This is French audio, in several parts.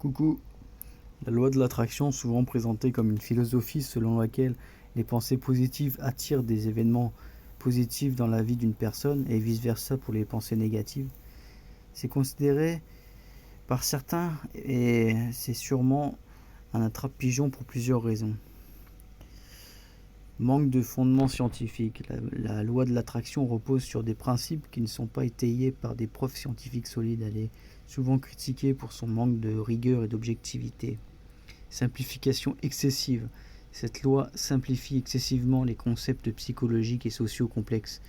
Coucou. La loi de l'attraction, souvent présentée comme une philosophie selon laquelle les pensées positives attirent des événements positifs dans la vie d'une personne et vice-versa pour les pensées négatives, c'est considéré par certains et c'est sûrement un attrape-pigeon pour plusieurs raisons. Manque de fondement scientifique. La loi de l'attraction repose sur des principes qui ne sont pas étayés par des preuves scientifiques solides. Elle est souvent critiquée pour son manque de rigueur et d'objectivité. Simplification excessive. Cette loi simplifie excessivement les concepts psychologiques et sociaux complexes.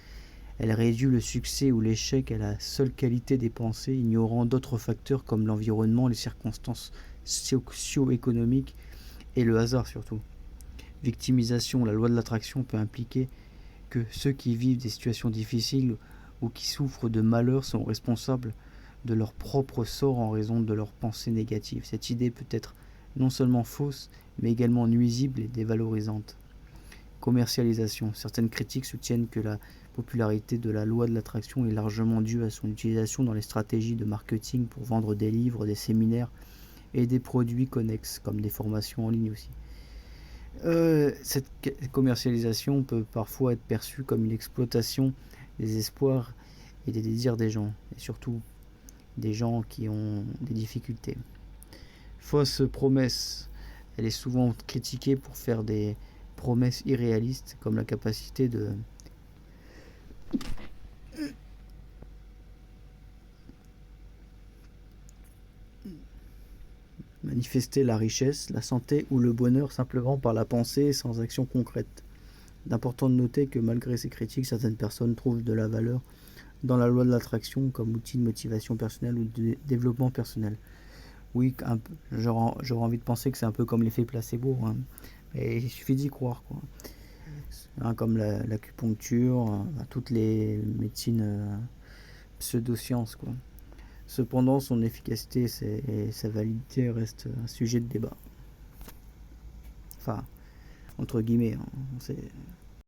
Elle réduit le succès ou l'échec à la seule qualité des pensées, ignorant d'autres facteurs comme l'environnement, les circonstances socio-économiques et le hasard surtout. Victimisation. La loi de l'attraction peut impliquer que ceux qui vivent des situations difficiles ou qui souffrent de malheur sont responsables de leur propre sort en raison de leurs pensées négatives. Cette idée peut être non seulement fausse, mais également nuisible et dévalorisante. Commercialisation. Certaines critiques soutiennent que la popularité de la loi de l'attraction est largement due à son utilisation dans les stratégies de marketing pour vendre des livres, des séminaires et des produits connexes, comme des formations en ligne aussi. Cette commercialisation peut parfois être perçue comme une exploitation des espoirs et des désirs des gens, et surtout des gens qui ont des difficultés. Fausse promesse. Elle est souvent critiquée pour faire des promesses irréalistes, comme la capacité de manifester la richesse, la santé ou le bonheur simplement par la pensée sans action concrète. Il est important de noter que malgré ces critiques, certaines personnes trouvent de la valeur dans la loi de l'attraction comme outil de motivation personnelle ou de développement personnel. Oui, j'aurais envie de penser que c'est un peu comme l'effet placebo, hein. Et il suffit d'y croire, quoi. Hein, comme l'acupuncture, toutes les médecines pseudosciences, quoi. Cependant, son efficacité et sa validité restent un sujet de débat. Enfin, entre guillemets, hein,